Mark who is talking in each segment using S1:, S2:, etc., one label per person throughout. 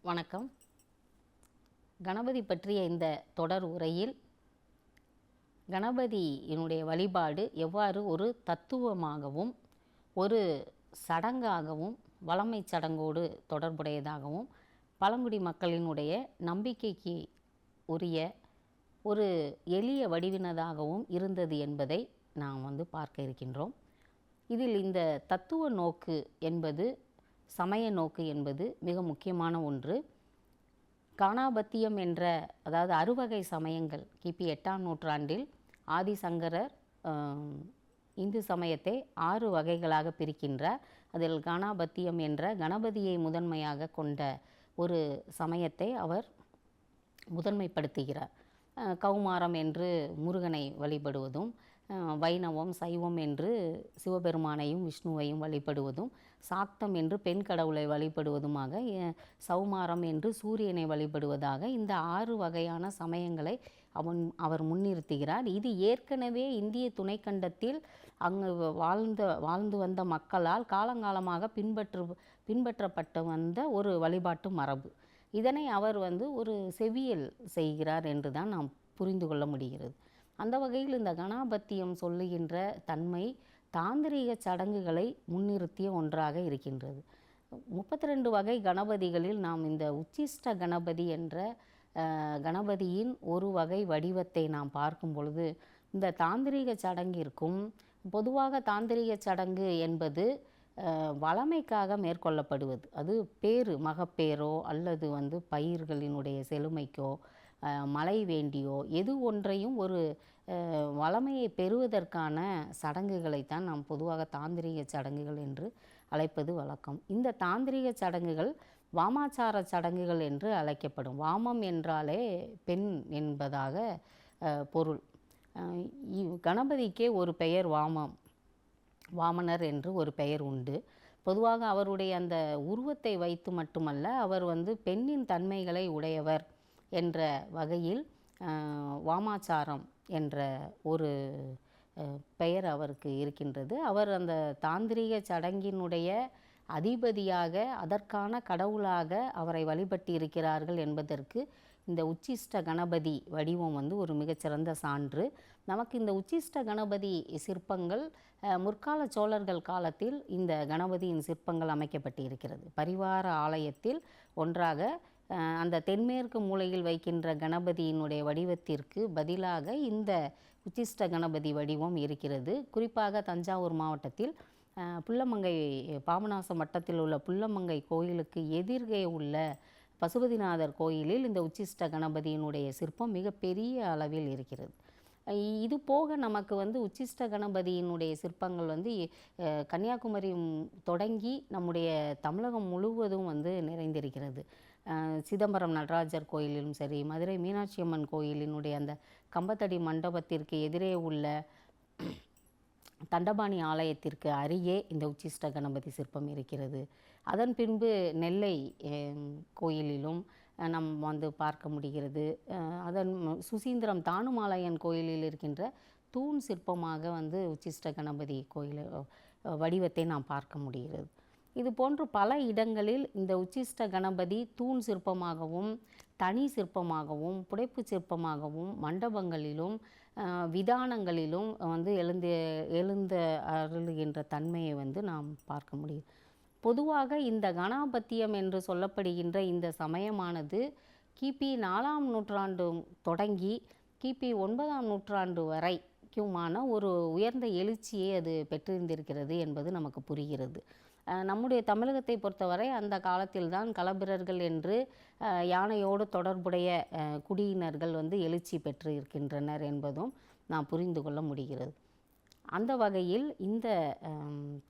S1: வணக்கம். கணபதி பற்றிய இந்த தொடர் உரையில் கணபதியினுடைய வழிபாடு எவ்வாறு ஒரு தத்துவமாகவும் ஒரு சடங்காகவும் வளமை சடங்கோடு தொடர்புடையதாகவும் பழங்குடி மக்களினுடைய நம்பிக்கைக்கு உரிய ஒரு எளிய வடிவினதாகவும் இருந்தது என்பதை நாம் பார்க்க இருக்கின்றோம். இதில் இந்த தத்துவ நோக்கு என்பது, சமய நோக்கு என்பது மிக முக்கியமான ஒன்று. காணாபத்தியம் என்ற, அதாவது அறுவகை சமயங்கள், கிபி 8ஆம் நூற்றாண்டில் ஆதிசங்கரர் இந்து சமயத்தை 6 வகைகளாக பிரிக்கின்றார். அதில் காணாபத்தியம் என்ற கணபதியை முதன்மையாக கொண்ட ஒரு சமயத்தை அவர் முதன்மைப்படுத்துகிறார். கௌமாரம் என்று முருகனை வழிபடுவதும், வைணவம் சைவம் என்று சிவபெருமானையும் விஷ்ணுவையும் வழிபடுவதும், சாக்தம் என்று பெண் கடவுளை வழிபடுவதுமாக, சௌமாரம் என்று சூரியனை வழிபடுவதாக இந்த 6 வகையான சமயங்களை அவர் முன்னிறுத்துகிறார். இது ஏற்கனவே இந்திய துணைக்கண்டத்தில் அங்கு வாழ்ந்து வந்த மக்களால் காலங்காலமாக பின்பற்றப்பட்டு வந்த ஒரு வழிபாட்டு மரபு. இதனை அவர் ஒரு செவியல் செய்கிறார் என்று தான் நாம் புரிந்து கொள்ள முடிகிறது. அந்த வகையில் இந்த கணாபத்தியம் சொல்லுகின்ற தன்மை தாந்திரீக சடங்குகளை முன்னிறுத்திய ஒன்றாக இருக்கின்றது. 32 வகை கணபதிகளில் நாம் இந்த உச்சிஷ்ட கணபதி என்ற கணபதியின் ஒரு வகை வடிவத்தை நாம் பார்க்கும் பொழுது, இந்த தாந்திரீக சடங்கிற்கும், பொதுவாக தாந்திரீக சடங்கு என்பது வளமைக்காக மேற்கொள்ளப்படுவது. அது பேரு, மகப்பேரோ அல்லது பயிர்களினுடைய செழுமைக்கோ, மழை வேண்டியோ எது ஒன்றையும் ஒரு வளமையை பெறுவதற்கான சடங்குகளைத்தான் நாம் பொதுவாக தாந்திரீக சடங்குகள் என்று அழைப்பது வழக்கம். இந்த தாந்திரீக சடங்குகள் வாமாச்சார சடங்குகள் என்று அழைக்கப்படும். வாமம் என்றாலே பெண் என்பதாக பொருள். கணபதிக்கே ஒரு பெயர் வாமனர் என்று ஒரு பெயர் உண்டு. பொதுவாக அவருடைய அந்த உருவத்தை வைத்து மட்டுமல்ல, அவர் பெண்ணின் தன்மைகளை உடையவர் என்ற வகையில் வாமாச்சாரம் என்ற ஒரு பெயர் அவருக்கு இருக்கின்றது. அவர் அந்த தாந்திரீக சடங்கினுடைய அதிபதியாக, அதற்கான கடவுளாக அவரை வழிபட்டு இருக்கிறார்கள் என்பதற்கு இந்த உச்சிஷ்ட கணபதி வடிவம் ஒரு மிகச்சிறந்த சான்று. நமக்கு இந்த உச்சிஷ்ட கணபதி சிற்பங்கள் முற்கால சோழர்கள் காலத்தில் இந்த கணபதியின் சிற்பங்கள் அமைக்கப்பட்டு இருக்கிறது. பரிவார ஆலயத்தில் ஒன்றாக அந்த தென்மேற்கு மூலையில் வைக்கின்ற கணபதியினுடைய வடிவத்திற்கு பதிலாக இந்த உச்சிஷ்ட கணபதி வடிவம் இருக்கிறது. குறிப்பாக தஞ்சாவூர் மாவட்டத்தில் புல்லமங்கை, பாபநாசம் வட்டத்தில் உள்ள புல்லமங்கை கோயிலுக்கு எதிர்கே உள்ள பசுபதிநாதர் கோயிலில் இந்த உச்சிஷ்ட கணபதியினுடைய சிற்பம் மிக பெரிய அளவில் இருக்கிறது. இது போக நமக்கு உச்சிஷ்ட கணபதியினுடைய சிற்பங்கள் கன்னியாகுமரி தொடங்கி நம்முடைய தமிழகம் முழுவதும் நிறைந்திருக்கிறது. சிதம்பரம் நடராஜர் கோயிலிலும் சரி, மதுரை மீனாட்சி அம்மன் கோயிலினுடைய அந்த கம்பத்தடி மண்டபத்திற்கு எதிரே உள்ள தண்டபாணி ஆலயத்திற்கு அருகே இந்த உச்சிஷ்ட கணபதி சிற்பம் இருக்கிறது. அதன் பின்பு நெல்லை கோயிலிலும் நாம் பார்க்க முடிகிறது. அதன் சுசீந்திரம் தானுமாலயன் கோயிலில் இருக்கின்ற தூண் சிற்பமாக உச்சிஷ்ட கணபதி கோயில் வடிவத்தை நாம் பார்க்க முடிகிறது. இது போன்று பல இடங்களில் இந்த உச்சிஷ்ட கணபதி தூண் சிற்பமாகவும், தனி சிற்பமாகவும், புடைப்பு சிற்பமாகவும், மண்டபங்களிலும் விதானங்களிலும் எழுந்த அருளுகின்ற தன்மையை நாம் பார்க்க முடியும். பொதுவாக இந்த கணாபத்தியம் என்று சொல்லப்படுகின்ற இந்த சமயமானது கிபி 4ஆம் நூற்றாண்டு தொடங்கி கிபி 9ஆம் நூற்றாண்டு வரைக்குமான ஒரு உயர்ந்த எழுச்சியை அது பெற்றிருந்திருக்கிறது என்பது நமக்கு புரிகிறது. நம்முடைய தமிழகத்தை பொறுத்தவரை அந்த காலத்தில்தான் களபிரர்கள் என்று யானையோடு தொடர்புடைய குடியினர்கள் எழுச்சி பெற்று இருக்கின்றனர் என்பதும் நாம் புரிந்து கொள்ள முடிகிறது. அந்த வகையில் இந்த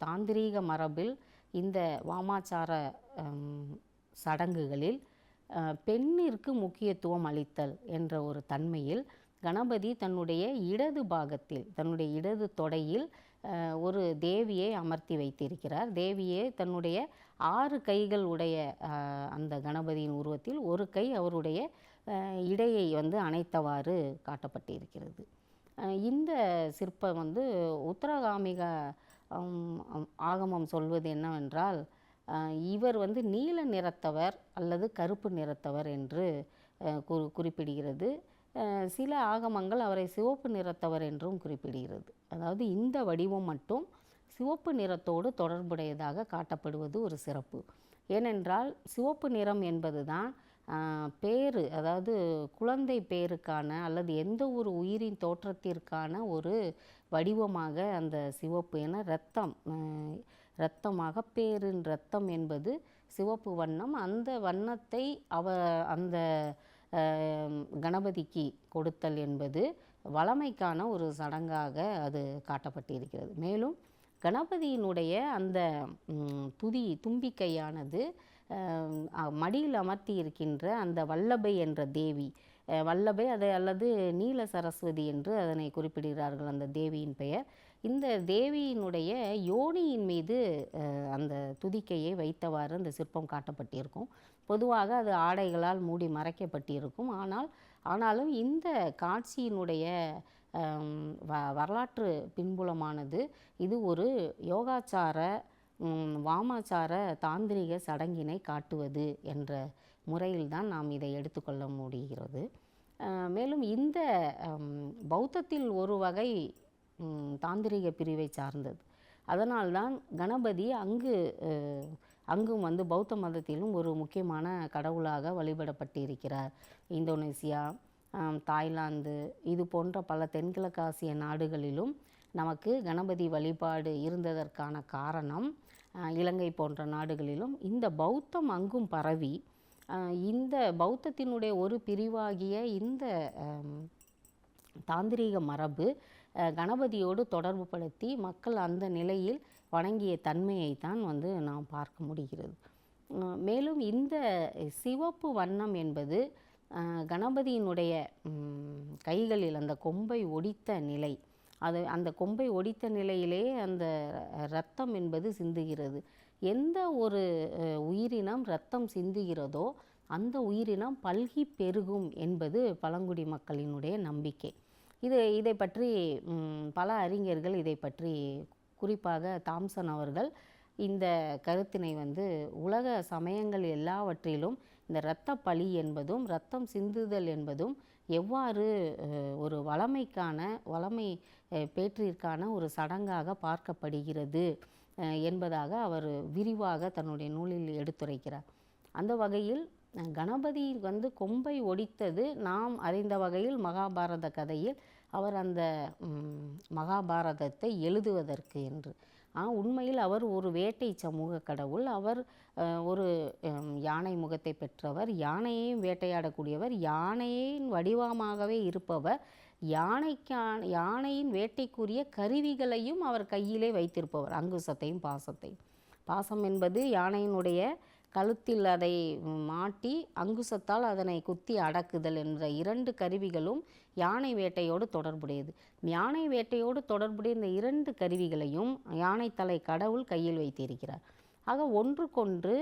S1: தாந்திரீக மரபில், இந்த வாமாச்சார சடங்குகளில் பெண்ணிற்கு முக்கியத்துவம் அளித்தல் என்ற ஒரு தன்மையில் கணபதி தன்னுடைய இடது பாகத்தில், தன்னுடைய இடது தொடையில் ஒரு தேவியை அமர்த்தி வைத்திருக்கிறார். தேவியை தன்னுடைய 6 கைகள் உடைய அந்த கணபதியின் உருவத்தில் ஒரு கை அவருடைய இடையை அணைத்தவாறு காட்டப்பட்டு இருக்கிறது. இந்த சிற்பம் உத்தரகாமிக ஆகமம் சொல்வது என்னவென்றால், இவர் வந்து நீல நிறத்தவர் அல்லது கருப்பு நிறத்தவர் என்று குறிப்பிடுகிறது. சில ஆகமங்கள் அவரை சிவப்பு நிறத்தவர் என்றும் குறிப்பிடுகிறது. அதாவது இந்த வடிவம் மட்டும் சிவப்பு நிறத்தோடு தொடர்புடையதாக காட்டப்படுவது ஒரு சிறப்பு. ஏனென்றால் சிவப்பு நிறம் என்பது தான் பேரு, அதாவது குழந்தை பேருக்கான அல்லது எந்த ஒரு உயிரின் தோற்றத்திற்கான ஒரு வடிவமாக அந்த சிவப்பு. என இரத்தமாக பேரின் இரத்தம் என்பது சிவப்பு வண்ணம். அந்த வண்ணத்தை அந்த கணபதிக்கு கொடுத்தல் என்பது வளமைக்கான ஒரு சடங்காக அது காட்டப்பட்டிருக்கிறது. மேலும் கணபதியினுடைய அந்த தும்பிக்கையானது மடியில் அமர்த்தி இருக்கின்ற அந்த வல்லபை என்ற தேவி, வல்லபை அல்லது நீல சரஸ்வதி என்று அதனை குறிப்பிடுகிறார்கள் அந்த தேவியின் பெயர். இந்த தேவியினுடைய யோனியின் மீது அந்த துதிக்கையை வைத்தவாறு அந்த சிற்பம் காட்டப்பட்டிருக்கும். பொதுவாக அது ஆடைகளால் மூடி மறைக்கப்பட்டிருக்கும். ஆனாலும் இந்த காட்சியினுடைய வரலாற்று பின்புலமானது இது ஒரு யோகாச்சார வாமாச்சார தாந்திரிக சடங்கினை காட்டுவது என்ற முறையில்தான் நாம் இதை எடுத்துக்கொள்ள முடிகிறது. மேலும் இந்த பௌத்தத்தில் ஒரு வகை தாந்திரிக பிரிவை சார்ந்தது. அதனால்தான் கணபதி அங்கும் வந்து பௌத்த மதத்திலும் ஒரு முக்கியமான கடவுளாக வழிபடப்பட்டு இருக்கிறார். இந்தோனேசியா, தாய்லாந்து இது போன்ற பல தென்கிழக்காசிய நாடுகளிலும் நமக்கு கணபதி வழிபாடு இருந்ததற்கான காரணம், இலங்கை போன்ற நாடுகளிலும் இந்த பௌத்தம் அங்கும் பரவி இந்த பௌத்தத்தினுடைய ஒரு பிரிவாகிய இந்த தாந்திரீக மரபு கணபதியோடு தொடர்பு படுத்தி மக்கள் அந்த நிலையில் வணங்கிய தன்மையைத்தான் வந்து நாம் பார்க்க முடிகிறது. மேலும் இந்த சிவப்பு வண்ணம் என்பது கணபதியினுடைய கைகளில் அந்த கொம்பை ஒடித்த நிலை, அந்த கொம்பை ஒடித்த நிலையிலே அந்த இரத்தம் என்பது சிந்துகிறது. எந்த ஒரு உயிரினம் இரத்தம் சிந்துகிறதோ அந்த உயிரினம் பல்கி பெருகும் என்பது பழங்குடி மக்களினுடைய நம்பிக்கை. இதை பற்றி பல அறிஞர்கள் இதை பற்றி, குறிப்பாக தாம்சன் அவர்கள் இந்த கருத்தினை வந்து உலக சமயங்கள் எல்லாவற்றிலும் இந்த இரத்த பலி என்பதும் இரத்தம் சிந்துதல் என்பதும் எவ்வாறு ஒரு வளமை பேற்றிற்கான ஒரு சடங்காக பார்க்கப்படுகிறது என்பதாக அவர் விரிவாக தன்னுடைய நூலில் எடுத்துரைக்கிறார். அந்த வகையில் கணபதி வந்து கொம்பை ஒடித்தது நாம் அறிந்த வகையில் மகாபாரத கதையில் அவர் அந்த மகாபாரதத்தை எழுதுவதற்கு என்று. உண்மையில் அவர் ஒரு வேட்டை சமூக கடவுள். அவர் ஒரு யானை முகத்தை பெற்றவர், யானையையும் வேட்டையாடக்கூடியவர், யானையின் வடிவமாகவே இருப்பவர், யானையின் வேட்டைக்குரிய கருவிகளையும் அவர் கையிலே வைத்திருப்பவர், அங்குசத்தையும் பாசத்தையும். பாசம் என்பது யானையினுடைய கழுத்தில் அதை மாட்டி அங்குசத்தால் அதனை குத்தி அடக்குதல் என்ற 2 கருவிகளும் யானை வேட்டையோடு தொடர்புடையது. யானை வேட்டையோடு தொடர்புடைய இந்த 2 கருவிகளையும் யானைத்தலை கடவுள் கையில் வைத்திருக்கிறார். ஆக ஒன்றுக்கொன்று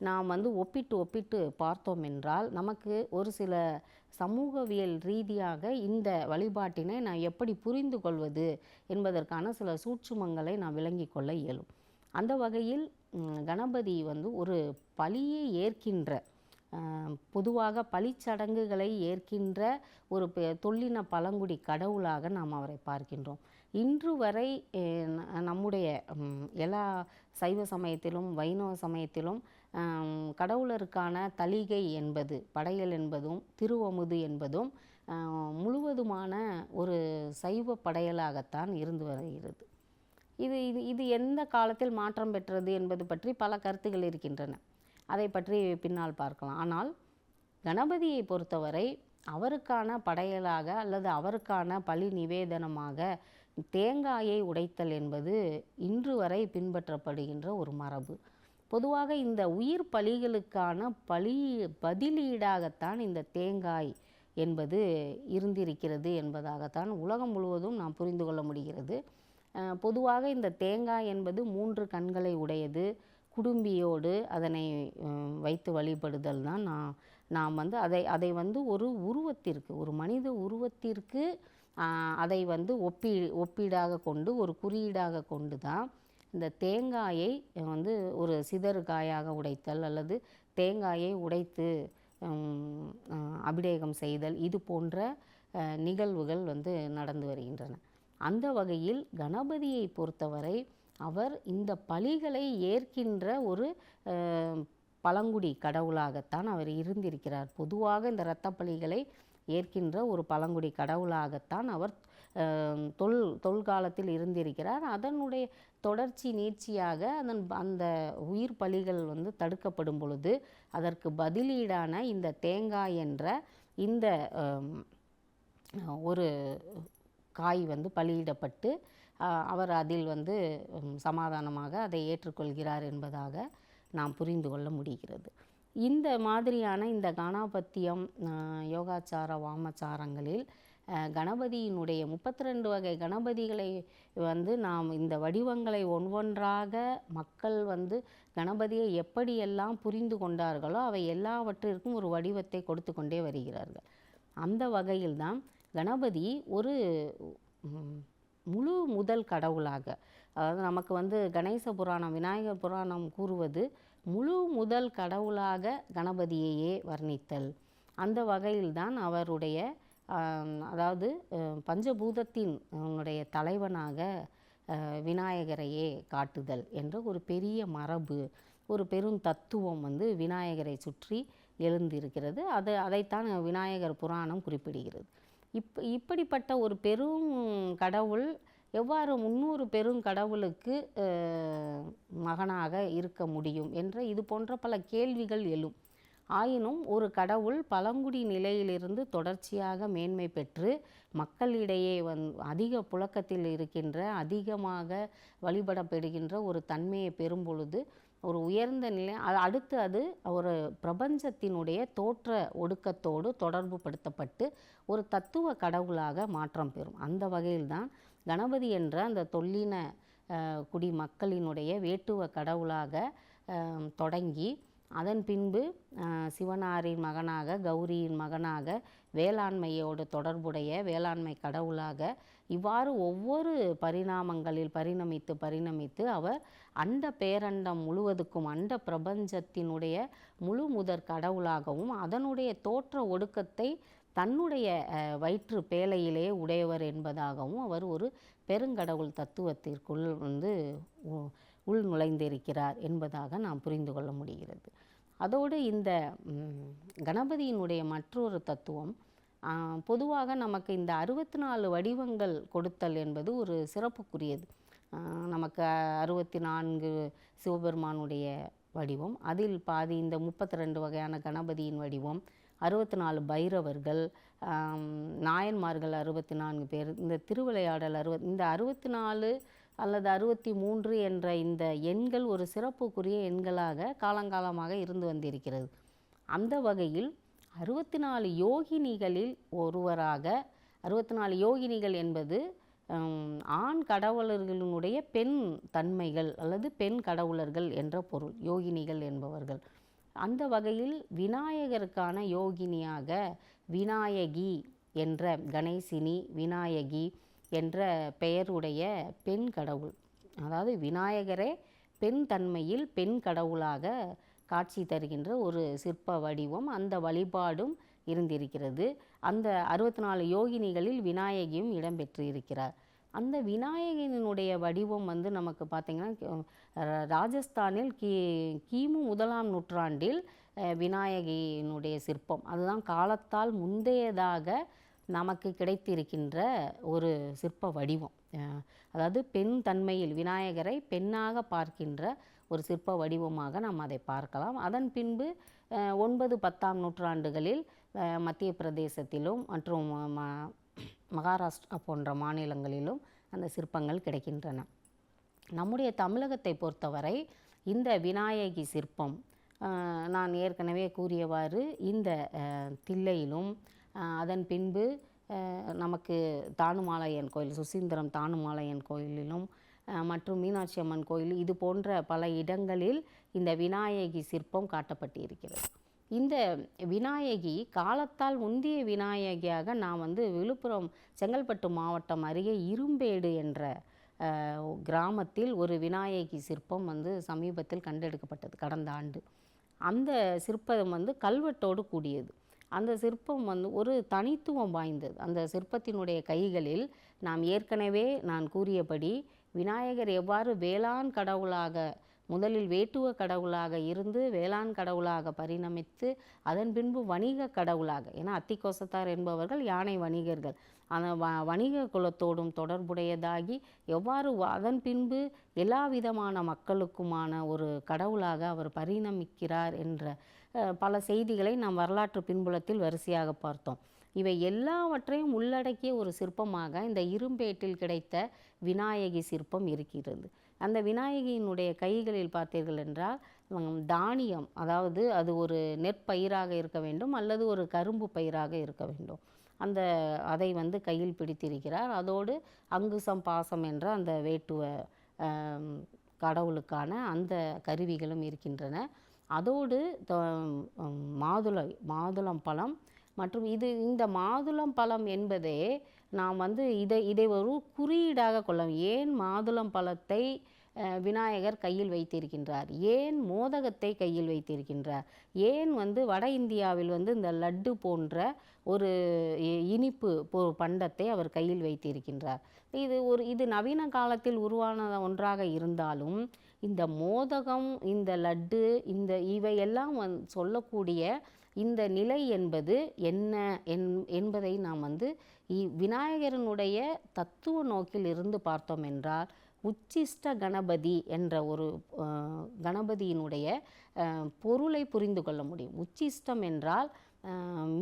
S1: நாம் வந்து ஒப்பிட்டு பார்த்தோம் என்றால் நமக்கு ஒரு சில சமூகவியல் ரீதியாக இந்த வழிபாட்டினை நான் எப்படி புரிந்து கொள்வது என்பதற்கான சில சூட்சுமங்களை நான் விளங்கி கொள்ள இயலும். அந்த வகையில் கணபதி வந்து ஒரு பலியை ஏற்கின்ற, பொதுவாக பலிச்சடங்குகளை ஏற்கின்ற ஒரு தொல்லின பழங்குடி கடவுளாக நாம் அவரை பார்க்கின்றோம். இன்று வரை நம்முடைய எல்லா சைவ சமயத்திலும் வைணவ சமயத்திலும் கடவுளருக்கான தளிகை என்பது, படையல் என்பதும் திருவமுது என்பதும் முழுவதுமான ஒரு சைவ படையலாகத்தான் இருந்து வருகிறது. இது எந்த காலத்தில் மாற்றம் பெற்றது என்பது பற்றி பல கருத்துக்கள் இருக்கின்றன. அதை பற்றி பின்னால் பார்க்கலாம். ஆனால் கணபதியை பொறுத்தவரை அவருக்கான படையலாக அல்லது அவருக்கான பலி நிவேதனமாக தேங்காயை உடைத்தல் என்பது இன்று வரை பின்பற்றப்படுகின்ற ஒரு மரபு. பொதுவாக இந்த உயிர் பலிகளுக்கான பதிலீடாகத்தான் இந்த தேங்காய் என்பது இருந்திருக்கிறது என்பதாகத்தான் உலகம் முழுவதும் நாம் புரிந்து கொள்ள முடிகிறது. பொதுவாக இந்த தேங்காய் என்பது 3 கண்களை உடையது, குடும்பியோடு அதனை வைத்து வழிபடுதல் தான் நாம் வந்து அதை வந்து ஒரு உருவத்திற்கு, ஒரு மனித உருவத்திற்கு அதை வந்து ஒப்பீடாக கொண்டு, ஒரு குறியீடாக கொண்டு தான் இந்த தேங்காயை வந்து ஒரு சிதறு காயாக உடைத்தல் அல்லது தேங்காயை உடைத்து அபிடேகம் செய்தல் இது போன்ற நிகழ்வுகள் வந்து நடந்து வருகின்றன. அந்த வகையில் கணபதியை பொறுத்தவரை அவர் இந்த பலிகளை ஏற்கின்ற ஒரு பழங்குடி கடவுளாகத்தான் அவர் இருந்திருக்கிறார். பொதுவாக இந்த இரத்த பலிகளை ஏற்கின்ற ஒரு பழங்குடி கடவுளாகத்தான் அவர் தொல்காலத்தில் இருந்திருக்கிறார். அதனுடைய தொடர்ச்சி நீட்சியாக அந்த உயிர் பலிகள் வந்து தடுக்கப்படும் பொழுது அதற்கு பதிலீடான இந்த தேங்காய் என்ற இந்த ஒரு காய் வந்து பலியிடப்பட்டு அவர் அதில் வந்து சமாதானமாக அதை ஏற்றுக்கொள்கிறார் என்பதாக நாம் புரிந்து கொள்ள முடிகிறது. இந்த மாதிரியான இந்த கணபத்தியம் யோகாச்சார வாமச்சாரங்களில் கணபதியினுடைய 32 வகை கணபதிகளை வந்து நாம் இந்த வடிவங்களை ஒவ்வொன்றாக மக்கள் வந்து கணபதியை எப்படியெல்லாம் புரிந்து கொண்டார்களோ அவை எல்லாவற்றிற்கும் ஒரு வடிவத்தை கொடுத்து கொண்டே வருகிறார்கள். அந்த வகையில்தான் கணபதி ஒரு முழு முதல் கடவுளாக, அதாவது நமக்கு வந்து கணேச புராணம் விநாயகர் புராணம் கூறுவது முழு முதல் கடவுளாக கணபதியையே வர்ணித்தல். அந்த வகையில்தான் அவருடைய அதாவது பஞ்சபூதத்தின் தலைவனாக விநாயகரையே காட்டுதல் என்ற ஒரு பெரிய மரபு, ஒரு பெரும் தத்துவம் வந்து விநாயகரை சுற்றி எழுந்திருக்கிறது. அதைத்தான் விநாயகர் புராணம் குறிப்பிடுகிறது. இப்படிப்பட்ட ஒரு பெரும் கடவுள் எவ்வாறு 300 பெருங்கடவுளுக்கு மகனாக இருக்க முடியும் என்ற இது போன்ற பல கேள்விகள் எழும். ஆயினும் ஒரு கடவுள் பழங்குடி நிலையிலிருந்து தொடர்ச்சியாக மேன்மை பெற்று மக்களிடையே அதிக புழக்கத்தில் இருக்கின்ற, அதிகமாக வழிபடப்படுகின்ற ஒரு தன்மையை பெறும் பொழுது ஒரு உயர்ந்த நிலை அடுத்து அது ஒரு பிரபஞ்சத்தினுடைய தோற்ற ஒடுக்கத்தோடு தொடர்பு படுத்தப்பட்டு ஒரு தத்துவ கடவுளாக மாற்றம் பெறும். அந்த வகையில்தான் கணபதி என்ற அந்த தொல்லின குடி மக்களினுடைய வேட்டுவ கடவுளாக தொடங்கி அதன் பின்பு சிவனாரின் மகனாக, கௌரியின் மகனாக, வேளாண்மையோடு தொடர்புடைய வேளாண்மை கடவுளாக இவ்வாறு ஒவ்வொரு பரிணாமங்களில் பரிணமித்து அவர் அண்ட பேரண்டம் முழுவதுக்கும் அண்ட பிரபஞ்சத்தினுடைய முழு முதற் கடவுளாகவும் அதனுடைய தோற்ற ஒடுக்கத்தை தன்னுடைய வயிற்று பேழையிலே உடையவர் என்பதாகவும் அவர் ஒரு பெருங்கடவுள் தத்துவத்திற்குள் வந்து உள் நுழைந்திருக்கிறார் என்பதாக நாம் புரிந்து கொள்ள முடிகிறது. அதோடு இந்த கணபதியினுடைய மற்றொரு தத்துவம், பொதுவாக நமக்கு இந்த 64 வடிவங்கள் கொடுத்தல் என்பது ஒரு சிறப்புக்குரியது. நமக்கு 64 சிவபெருமானுடைய வடிவம், அதில் பாதி இந்த 32 வகையான கணபதியின் வடிவம், 64 பைரவர்கள், நாயன்மார்கள் 64 பேர், இந்த திருவிளையாடல் இந்த 64 அல்லது 63 என்ற இந்த எண்கள் ஒரு சிறப்புக்குரிய எண்களாக காலங்காலமாக இருந்து வந்திருக்கிறது. அந்த வகையில் 64 யோகினிகளில் ஒருவராக, 64 யோகினிகள் என்பது ஆண் கடவுளர்களினுடைய பெண் தன்மைகள் அல்லது பெண் கடவுளர்கள் என்ற பொருள், யோகினிகள் என்பவர்கள். அந்த வகையில் விநாயகருக்கான யோகினியாக விநாயகி என்ற கணேசினி, விநாயகி என்ற பெயருடைய பெண் கடவுள், அதாவது விநாயகரே பெண் தன்மையில் பெண் கடவுளாக காட்சி தருகின்ற ஒரு சிற்ப வடிவம், அந்த வழிபாடும் இருந்திருக்கிறது. அந்த 64 யோகினிகளில் விநாயகியும் இடம்பெற்று இருக்கிறார். அந்த விநாயகனுடைய வடிவம் வந்து நமக்கு பார்த்திங்கன்னா ராஜஸ்தானில் கிமு 1ஆம் நூற்றாண்டில் விநாயகியினுடைய சிற்பம், அதுதான் காலத்தால் முந்தையதாக நமக்கு கிடைத்திருக்கின்ற ஒரு சிற்ப வடிவம். அதாவது பெண் தன்மையில் விநாயகரை பெண்ணாக பார்க்கின்ற ஒரு சிற்ப வடிவமாக நாம் அதை பார்க்கலாம். அதன் பின்பு 9, 10ஆம் நூற்றாண்டுகளில் மத்திய பிரதேசத்திலும் மற்றும் மகாராஷ்டிரா போன்ற மாநிலங்களிலும் அந்த சிற்பங்கள் கிடைக்கின்றன. நம்முடைய தமிழகத்தை பொறுத்தவரை இந்த விநாயகி சிற்பம் நான் ஏற்கனவே கூறியவாறு இந்த தில்லையிலும், அதன் பின்பு நமக்கு தானுமாலையன் கோயில், சுசீந்திரம் தானுமாலையன் கோயிலிலும் மற்றும் மீனாட்சி அம்மன் கோயில், இது போன்ற பல இடங்களில் இந்த விநாயகி சிற்பம் காட்டப்பட்டிருக்கிறது. இந்த விநாயகி காலத்தால் முந்திய விநாயகியாக நாம் வந்து விழுப்புரம் செங்கல்பட்டு மாவட்டம் அருகே இரும்பேடு என்ற கிராமத்தில் ஒரு விநாயகி சிற்பம் வந்து சமீபத்தில் கண்டெடுக்கப்பட்டது கடந்த ஆண்டு. அந்த சிற்பம் வந்து கல்வெட்டோடு கூடியது. அந்த சிற்பம் வந்து ஒரு தனித்துவம் வாய்ந்தது. அந்த சிற்பத்தினுடைய கைகளில் நான் கூறியபடி விநாயகர் எவ்வாறு வேளாண் கடவுளாக, முதலில் வேட்டுவ கடவுளாக இருந்து வேளாண் கடவுளாக பரிணமித்து அதன் பின்பு வணிக கடவுளாக, ஏன்னா அத்திக்கோசத்தார் என்பவர்கள் யானை வணிகர்கள், அந்த வணிக குலத்தோடும் தொடர்புடையதாகி எவ்வாறு அதன் பின்பு எல்லா விதமான மக்களுக்குமான ஒரு கடவுளாக அவர் பரிணமிக்கிறார் என்ற பல செய்திகளை நாம் வரலாற்று பின்புலத்தில் வரிசையாக பார்த்தோம். இவை எல்லாவற்றையும் உள்ளடக்கிய ஒரு சிற்பமாக இந்த இரும்பேட்டில் கிடைத்த விநாயகி சிற்பம் இருக்கிறது. அந்த விநாயகியினுடைய கைகளில் பார்த்தீர்கள் என்றால் தானியம், அதாவது அது ஒரு நெற்பயிராக இருக்க வேண்டும் அல்லது ஒரு கரும்பு பயிராக இருக்க வேண்டும், அதை வந்து கையில் பிடித்திருக்கிறார். அதோடு அங்குசம் பாசம் என்ற அந்த வேட்டுவ கடவுளுக்கான அந்த கருவிகளும் இருக்கின்றன. அதோடு மாதுளம் பழம் மற்றும் இந்த மாதுளம் பழம் என்பதே நாம் வந்து இதை ஒரு குறியீடாக கொள்ளலாம். ஏன் மாதுளம் பழத்தை விநாயகர் கையில் வைத்திருக்கின்றார், ஏன் மோதகத்தை கையில் வைத்திருக்கின்றார், ஏன் வந்து வட இந்தியாவில் வந்து இந்த லட்டு போன்ற ஒரு இனிப்பு பண்டத்தை அவர் கையில் வைத்திருக்கின்றார். இது நவீன காலத்தில் உருவான ஒன்றாக இருந்தாலும் இந்த மோதகம், இந்த லட்டு, இவையெல்லாம் சொல்லக்கூடிய இந்த நிலை என்பது என்ன என்பதை நாம் வந்து விநாயகரனுடைய தத்துவ நோக்கில் இருந்து பார்த்தோம் என்றால், உச்சிஷ்ட கணபதி என்ற ஒரு கணபதியினுடைய பொருளை புரிந்து கொள்ள முடியும். உச்சிஷ்டம் என்றால்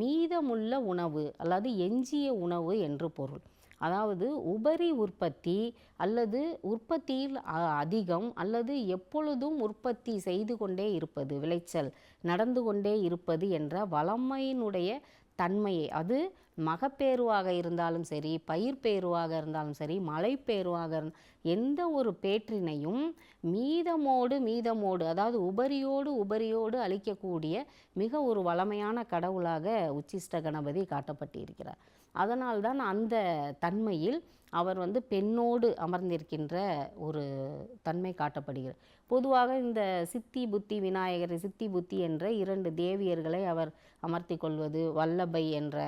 S1: மீதமுள்ள உணவு அல்லது எஞ்சிய உணவு என்று பொருள். அதாவது உபரி உற்பத்தி அல்லது உற்பத்தியில் அதிகம் அல்லது எப்பொழுதும் உற்பத்தி செய்து கொண்டே இருப்பது, விளைச்சல் நடந்து கொண்டே இருப்பது என்ற வளமையினுடைய தன்மையை, அது மகப்பேருவாக இருந்தாலும் சரி, பயிர்பேருவாக இருந்தாலும் சரி, மலைப்பேருவாக எந்த ஒரு பேற்றினையும் மீதமோடு அதாவது உபரியோடு அளிக்கக்கூடிய மிக ஒரு வளமையான கடவுளாக உச்சிஷ்ட கணபதி காட்டப்பட்டிருக்கிறார். அதனால்தான் அந்த தன்மையில் அவர் வந்து பெண்ணோடு அமர்ந்திருக்கின்ற ஒரு தன்மை காட்டப்படுகிறது. பொதுவாக இந்த சித்தி புத்தி விநாயகர், சித்தி புத்தி என்ற 2 தேவியர்களை அவர் அமர்த்தி கொள்வது, வல்லபை என்ற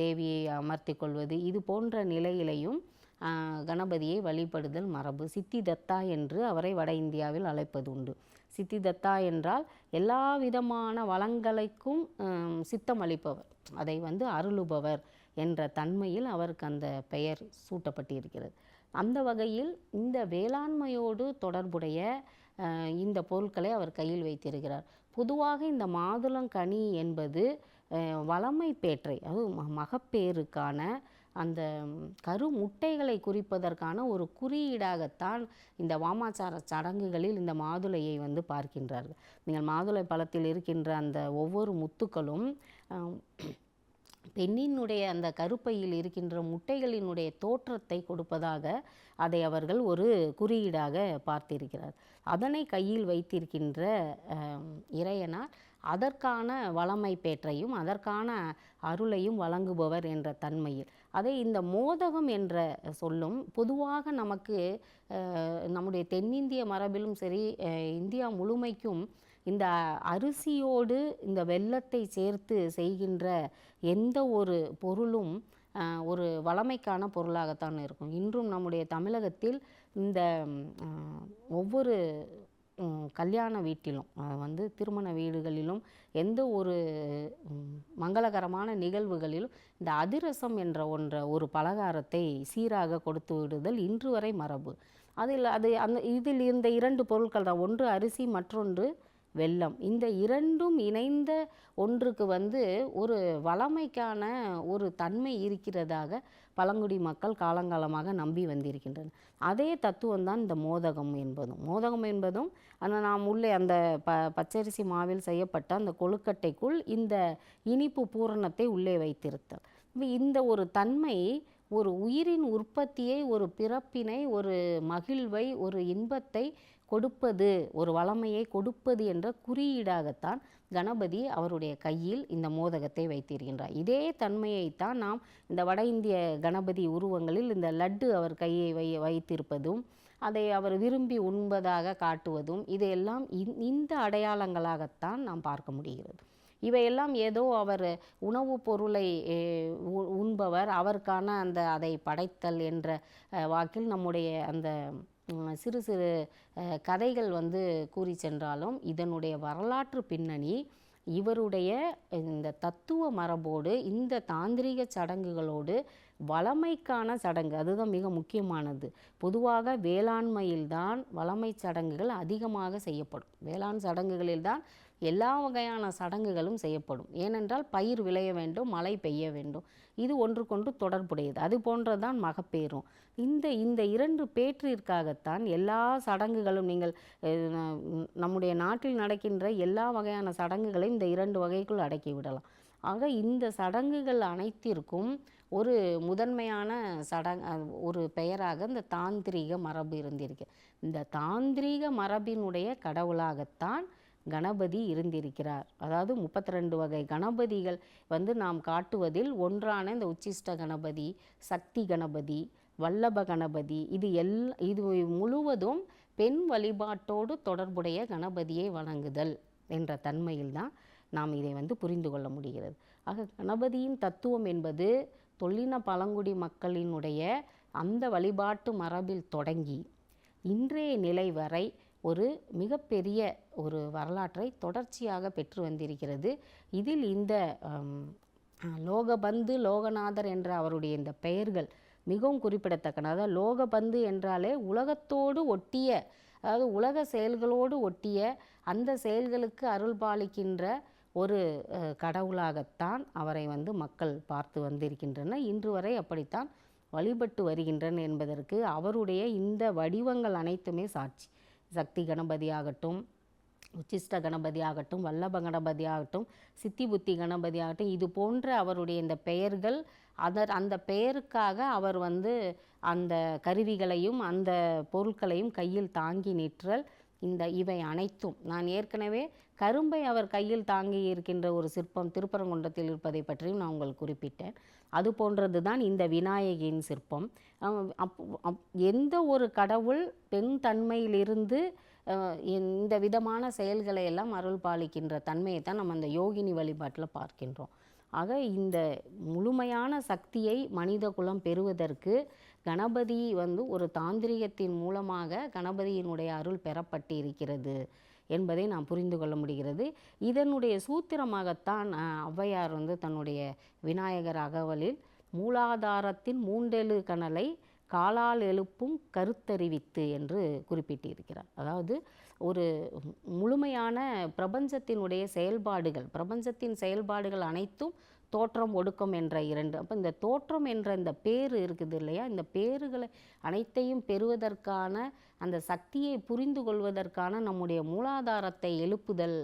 S1: தேவியை அமர்த்தி கொள்வது, இது போன்ற நிலையிலையும் கணபதியை வழிபடுதல் மரபு. சித்தி தத்தா என்று அவரை வட இந்தியாவில் அழைப்பது உண்டு. சித்தி தத்தா என்றால் எல்லா விதமான வளங்களுக்கும் சித்தம் அளிப்பவர், அதை வந்து அருளுபவர் என்ற தன்மையில் அவருக்கு அந்த பெயர் சூட்டப்பட்டிருக்கிறது. அந்த வகையில் இந்த வேளாண்மையோடு தொடர்புடைய இந்த பொருட்களை அவர் கையில் வைத்திருக்கிறார். பொதுவாக இந்த மாதுளங்கனி என்பது வளமை பேற்றை, அதுவும் மகப்பேறுக்கான அந்த கரு முட்டைகளை குறிப்பதற்கான ஒரு குறியீடாகத்தான் இந்த வாமாச்சார சடங்குகளில் இந்த மாதுளையை வந்து பார்க்கின்றார்கள். நீங்கள் மாதுளை பழத்தில் இருக்கின்ற அந்த ஒவ்வொரு முத்துக்களும் பெண்ணினுடைய அந்த கருப்பையில் இருக்கின்ற முட்டைகளினுடைய தோற்றத்தை கொடுப்பதாக அதை அவர்கள் ஒரு குறியீடாக பார்த்திருக்கிறார். அதனை கையில் வைத்திருக்கின்ற இறையனார் அதற்கான வளமை பேற்றையும் அதற்கான அருளையும் வழங்குபவர் என்ற தன்மையில், அதை இந்த மோதகம் என்ற சொல்லும் பொதுவாக நமக்கு நம்முடைய தென்னிந்திய மரபிலும் சரி, இந்தியா முழுமைக்கும் இந்த அரிசியோடு இந்த வெல்லத்தை சேர்த்து செய்கின்ற எந்த ஒரு பொருளும் ஒரு வளமைக்கான பொருளாகத்தான் இருக்கும். இன்றும் நம்முடைய தமிழகத்தில் இந்த ஒவ்வொரு கல்யாண வீட்டிலும் வந்து திருமண வீடுகளிலும் எந்த ஒரு மங்களகரமான நிகழ்வுகளிலும் இந்த அதிரசம் என்ற ஒரு பலகாரத்தை சீராக கொடுத்து விடுதல் இன்று வரை மரபு. இதில் இந்த 2 பொருட்கள் தான், ஒன்று அரிசி, மற்றொன்று வெல்லம். இந்த 2ம் இணைந்த ஒன்றுக்கு வந்து ஒரு வளமைக்கான ஒரு தன்மை இருக்கிறதாக பழங்குடி மக்கள் காலங்காலமாக நம்பி வந்திருக்கின்றனர். அதே தத்துவம்தான் இந்த மோதகம் என்பதும் நாம் உள்ளே அந்த பச்சரிசி மாவில் செய்யப்பட்ட அந்த கொழுக்கட்டைக்குள் இந்த இனிப்பு பூரணத்தை உள்ளே வைத்திருத்தல். இந்த ஒரு தன்மை ஒரு உயிரின் உற்பத்தியை, ஒரு பிறப்பினை, ஒரு மகிழ்வை, ஒரு இன்பத்தை கொடுப்பது, ஒரு வளமையை கொடுப்பது என்ற குறியீடாகத்தான் கணபதி அவருடைய கையில் இந்த மோதகத்தை வைத்திருக்கின்றார். இதே தன்மையைத்தான் நாம் இந்த வட இந்திய கணபதி உருவங்களில் இந்த லட்டு அவர் கையை வைத்திருப்பதும், அதை அவர் விரும்பி உண்பதாக காட்டுவதும், இதையெல்லாம் இந்த அடையாளங்களாகத்தான் நாம் பார்க்க முடிகிறது. இவையெல்லாம் ஏதோ அவர் உணவுப் பொருளை உண்பவர், அவருக்கான அதை படைத்தல் என்ற வாக்கில் நம்முடைய அந்த சிறு சிறு கதைகள் கூறி சென்றாலும், இதனுடைய வரலாற்று பின்னணி இவருடைய இந்த தத்துவ மரபோடு, இந்த தாந்திரிக சடங்குகளோடு வளமைக்கான சடங்கு, அதுதான் மிக முக்கியமானது. பொதுவாக வேளாண்மையில்தான் வளமை சடங்குகள் அதிகமாக செய்யப்படும். வேளாண் சடங்குகளில்தான் எல்லா வகையான சடங்குகளும் செய்யப்படும். ஏனென்றால் பயிர் விளைய வேண்டும், மழை பெய்ய வேண்டும். இது ஒன்றுக்கொன்று தொடர்புடையது. அது போன்றதான் மகப்பேறும். இந்த இரண்டு பேற்றிற்காகத்தான் எல்லா சடங்குகளும், நீங்கள் நம்முடைய நாட்டில் நடக்கின்ற எல்லா வகையான சடங்குகளையும் இந்த இரண்டு வகைக்குள் அடக்கி விடலாம். ஆக இந்த சடங்குகள் அனைத்திற்கும் ஒரு முதன்மையான ஒரு பெயராக இந்த தாந்திரீக மரபு இருந்திருக்கு. இந்த தாந்திரீக மரபினுடைய கடவுளாகத்தான் கணபதி இருந்திருக்கிறார். அதாவது 32 வகை கணபதிகள் நாம் காட்டுவதில் ஒன்றான இந்த உச்சிஷ்ட கணபதி, சக்தி கணபதி, வல்லப கணபதி, இது முழுவதும் பெண் வழிபாட்டோடு தொடர்புடைய கணபதியை வணங்குதல் என்ற தன்மையில்தான் நாம் இதை புரிந்து கொள்ள முடிகிறது. ஆக கணபதியின் தத்துவம் என்பது தொல்லின பழங்குடி மக்களினுடைய அந்த வழிபாட்டு மரபில் தொடங்கி இன்றைய நிலை வரை ஒரு மிகப்பெரிய ஒரு வரலாற்றை தொடர்ச்சியாக பெற்று வந்திருக்கிறது. இதில் இந்த லோகபந்து, லோகநாதர் என்ற அவருடைய இந்த பெயர்கள் மிகவும் குறிப்பிடத்தக்கன. அதாவது லோகபந்து என்றாலே உலகத்தோடு ஒட்டிய, அதாவது உலக செயல்களோடு ஒட்டிய அந்த செயல்களுக்கு அருள் பாலிக்கின்ற ஒரு கடவுளாகத்தான் அவரை மக்கள் பார்த்து வந்திருக்கின்றனர். இன்று வரை அப்படித்தான் வழிபட்டு வருகின்றனர் என்பதற்கு அவருடைய இந்த வடிவங்கள் அனைத்துமே சாட்சி. சக்தி கணபதி ஆகட்டும், உச்சிஷ்ட கணபதி ஆகட்டும், வல்லப கணபதி ஆகட்டும், சித்தி புத்தி கணபதி ஆகட்டும், இது போன்ற அவருடைய இந்த பெயர்கள், அந்த பெயருக்காக அவர் அந்த கருவிகளையும் அந்த பொருட்களையும் கையில் தாங்கி நிற்றல், இவை அனைத்தும் நான் ஏற்கனவே கரும்பை அவர் கையில் தாங்கி இருக்கின்ற ஒரு சிற்பம் திருப்பரங்குன்றத்தில் இருப்பதை பற்றியும் நான் உங்களுக்கு குறிப்பிட்டேன். அது போன்றது தான் இந்த விநாயகியின் சிற்பம். எந்த ஒரு கடவுள் பெண் தன்மையிலிருந்து இந்த விதமான செயல்களை எல்லாம் அருள் பாலிக்கின்ற தன்மையை தான் நம்ம அந்த யோகினி வழிபாட்டில் பார்க்கின்றோம். ஆக இந்த முழுமையான சக்தியை மனித குலம் பெறுவதற்கு கணபதி ஒரு தாந்திரிகத்தின் மூலமாக கணபதியினுடைய அருள் பெறப்பட்டு இருக்கிறது என்பதை நாம் புரிந்து கொள்ள முடிகிறது. இதனுடைய சூத்திரமாகத்தான் ஔவையார் தன்னுடைய விநாயகர் அகவலில் மூலாதாரத்தின் மூண்டெழு கனலை காலால் எழுப்பும் கருத்தறிவித்து என்று குறிப்பிட்டிருக்கிறார். அதாவது ஒரு முழுமையான பிரபஞ்சத்தினுடைய செயல்பாடுகள், பிரபஞ்சத்தின் செயல்பாடுகள் அனைத்தும் தோற்றம் ஒடுக்கம் என்ற இரண்டு. அப்போ இந்த தோற்றம் என்ற இந்த பேரு இருக்குது இல்லையா, இந்த பேறுகளை அனைத்தையும் பெறுவதற்கான அந்த சக்தியை புரிந்து கொள்வதற்கான நம்முடைய மூலாதாரத்தை எழுப்புதல்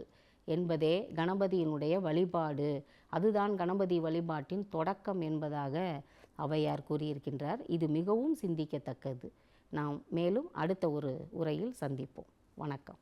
S1: என்பதே கணபதியினுடைய வழிபாடு. அதுதான் கணபதி வழிபாட்டின் தொடக்கம் என்பதாக ஔவையார் கூறியிருக்கின்றார். இது மிகவும் சிந்திக்கத்தக்கது. நாம் மேலும் அடுத்த ஒரு உரையில் சந்திப்போம். வணக்கம்.